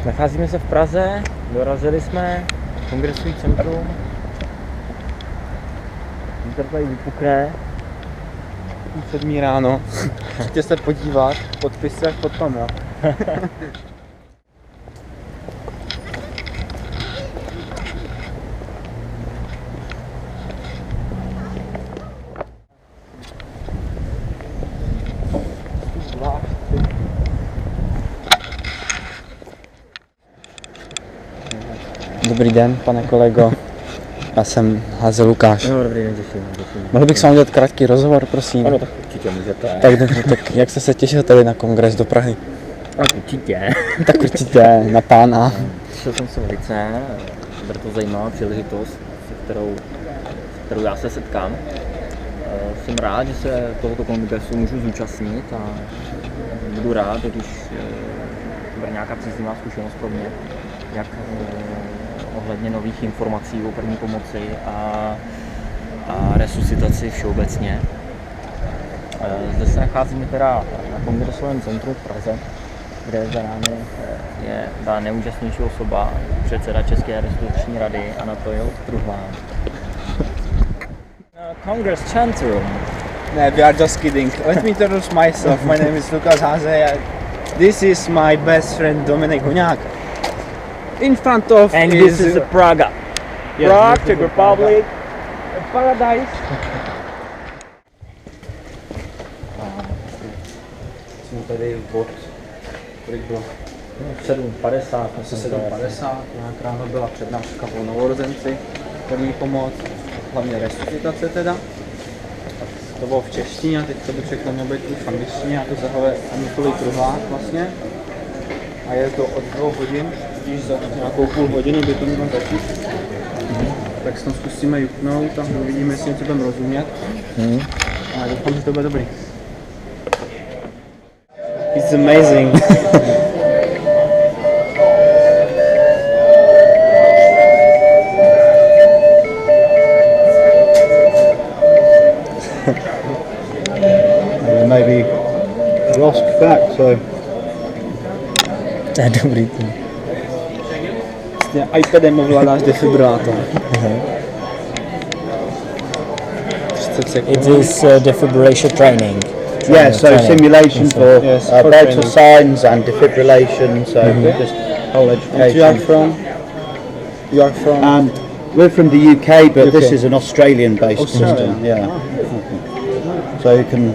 Nacházíme se v Praze, dorazili jsme kongresový centrum. Vítr tady vypukne. 7 ráno. Přijďte se podívat, podpisy až potom, jo. Dobrý den, pane kolego. Já jsem Hazel Lukáš. No, dobrý den, děkuji. Mohl bych s vámi udělat krátký rozhovor, prosím? Ano, tak určitě můžete. Tak dobře, tak jak jste se těšil tady na kongres do Prahy? Tak určitě. Tak určitě, na pána. Těšil jsem se velice, bude to zajímavá příležitost, se kterou já se setkám. Jsem rád, že se tohoto kongresu můžu zúčastnit a budu rád, když bude nějaká příznivá zkušenost pro mě, jak ohledně nových informací o první pomoci a resuscitaci všeobecně. Zde se nacházíme teda na kongresovém centru v Praze, kde za námi je ta nejúžasnější osoba, předseda České restituční rady Anatol Truhlán. Congress Centrum. No, we are just kidding. Let me introduce myself. My name is Lukas Haze. This is my best friend Dominik Huňák. In front of And this is Praga. Yes, Prague, this Czech is Republic, paradise. Jsme tady od, kolik bylo? 7:50. Asi 7:50, nějak ráno byla přednáška o novorozenci, první pomoc, hlavně resuscitace teda. To bylo v češtině a teď to by všechno mělo být v angličtině a to zahajuje Anatol Truhlák vlastně. A je to od 2 hodin, když za nějakou půl hodiny by to mělo začít. Tak se tam zkusíme juknout a uvidíme, jestli něco budeme rozumět. A doufám, že to bude dobrý. It's amazing. Maybe lost back, so To je dobrý tým. Vlastně iPadem ovládáš defibrilátor. 30 sekund. It is defibrillation training. yeah, so simulation for Yes, for vital training. signs and defibrillation, so just whole And you are education. from? You are from? We're from the UK, but this UK. is an Australian-based Australia. system. Yeah. So you can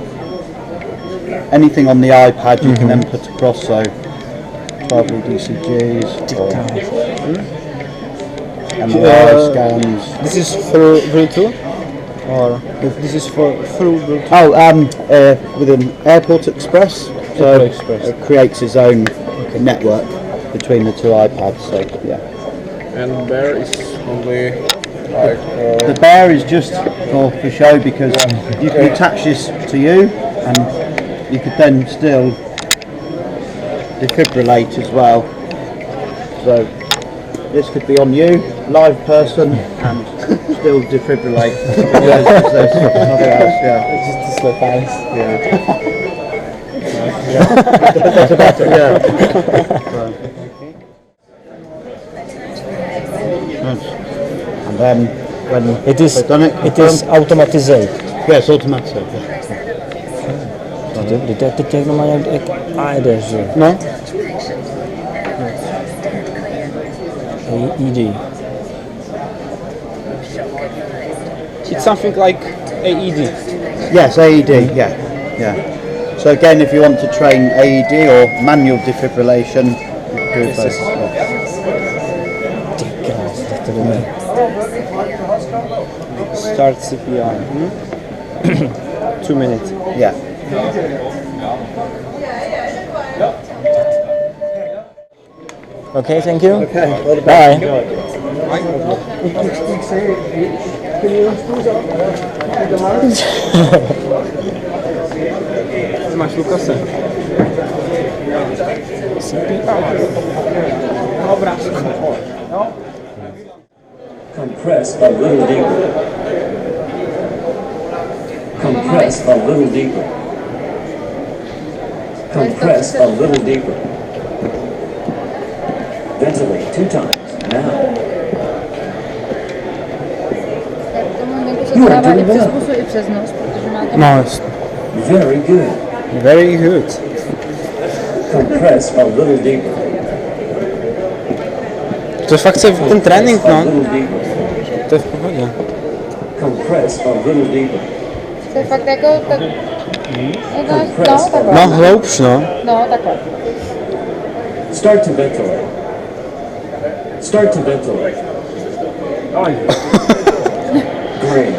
anything on the iPad you can then put across. So 12 ECGs, or MRI scans. This is through Bluetooth? Or this is through Bluetooth? With an Airport Express. So Airport Express. it creates its own network between the two iPads. So yeah. And there is only like The bear is just for show because you can attach this to you and you could then still defibrillate as well. So this could be on you, live person, and still defibrillate. Because there's nothing else, yeah. Just to slip hands. That's about it, yeah. And then when It is they've done it, automatized. yes, automatic. Dobrý, to je teď jak má jak AED, že? No. AED. It's something like AED. Yes, AED, yeah. So again, if you want to train AED or manual defibrillation, you can do both. Ty krás, tak to dobré. Start CPR. 2 minutes. Yeah. Okay, thank you. Okay. Bye. Máš Lukase. Compress a little deeper. Compress a little deeper. Compress a little deeper. Ventilate 2 times. Now. Tomu se to dává i přes pusu, i přes nos, protože má tam... No, jasně. Very good. Very good. Compress a little deeper. To je fakt ten trénink, A no. little deeper. To je v pohodě. Compress a little deeper. To je fakt jako... Tak... No, takhle. No, hloubš, no. No, takhle. Start to ventilate. Start to ventilate. Great.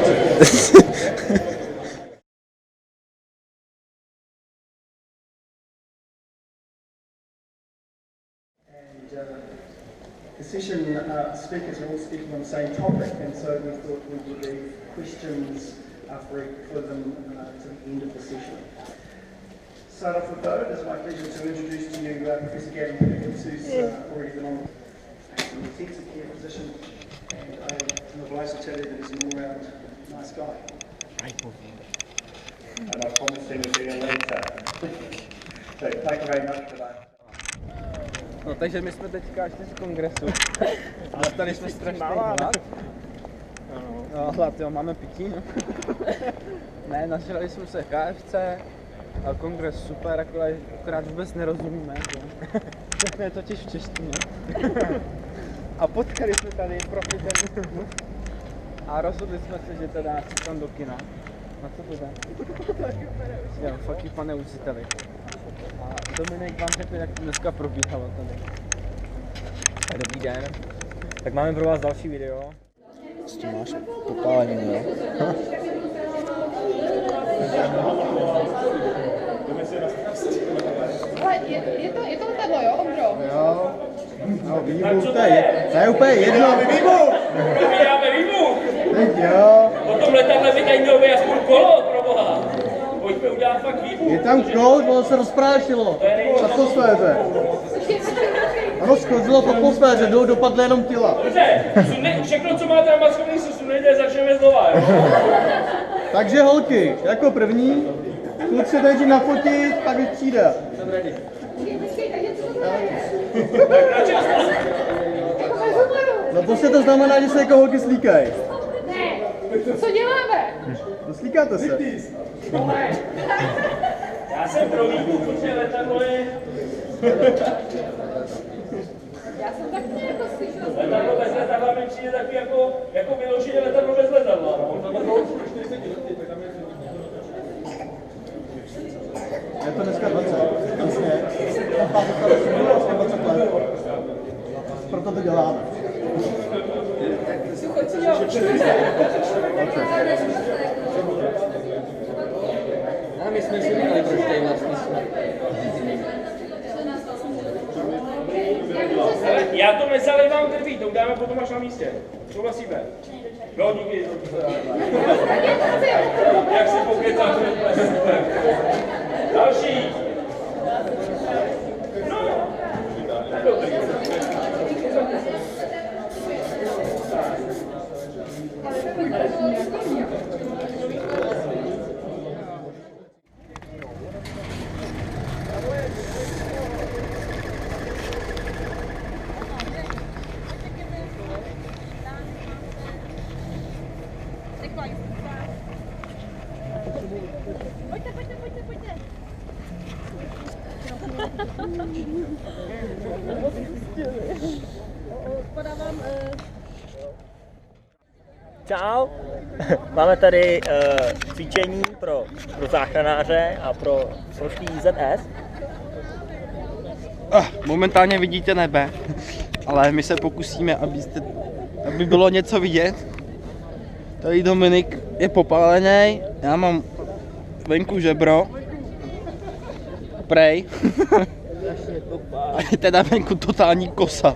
The session speakers are all speaking on the same topic, and so we thought we would leave questions for them to the end of the session. Start off with though, it's my pleasure to introduce to you Professor Gavin Perkins, who's already been on an intensive care physician, and I'm obliged to tell you that he's an all-round nice guy. And I promise him to see you later. So thank you very much for that. No, takže my jsme teďka šli z kongresu a dostali jsme strašný hlad. No, hlad, jo, máme pití, no. Ne, nažrali jsme se KFC a kongres super, akorát vůbec nerozumíme, jo. Všechno je totiž v češtině. A potkali jsme tady profitery a rozhodli jsme se, že teda si tam do kina. Na co to jde? Jo, fuck you, pane učiteli. A Dominik vám řekne, jak to dneska probíhalo tady. Dobrý den. Tak máme pro vás další video. Co tu máš? Popálení, jo? Ale je to letadlo, jo, Ondro? Jo. No, výbuch, to je úplně jedno. Výbuch! Vydáme výbuch! Teď jo. O tom letadle by tady mělo být aspoň kolo, proboha. Pojďme udělat fakt výbuch. Je tam kolo, ono se rozprášilo. V atmosféře. Ano, sklzilo v atmosféře, dopadly jenom těla. Dobře, všechno, co máte na maskovní, si sundejte, začneme znova, jo? Takže holky, jako první, kluci jdete nafotit, pak už přijde. No prostě to znamená, že se jako holky slíkají. Co děláme? No slíkáte se. Já jsem pro výbuch, protože letadlo je... Já jsem tak jako slyšela. Letadlo bez letadla mi přijde takový jako vyloženě letadlo bez letadla, no. Je to dneska 20. Jasně. Proto to děláme. A my jsme si říkali, proč tady vlastně jsme. Já to nezalivám krví, to uděláme potom až na místě. Souhlasíme? No, díky. Jak se pokecáte? Další. No. Tak dobrý. Pojďte. Podávám... Čau! Máme tady cvičení pro záchranáře a pro složky IZS. Momentálně vidíte nebe, ale my se pokusíme, aby bylo něco vidět. Tady Dominik je popálený, já mám venku žebro. Prej. A je teda venku totální kosa.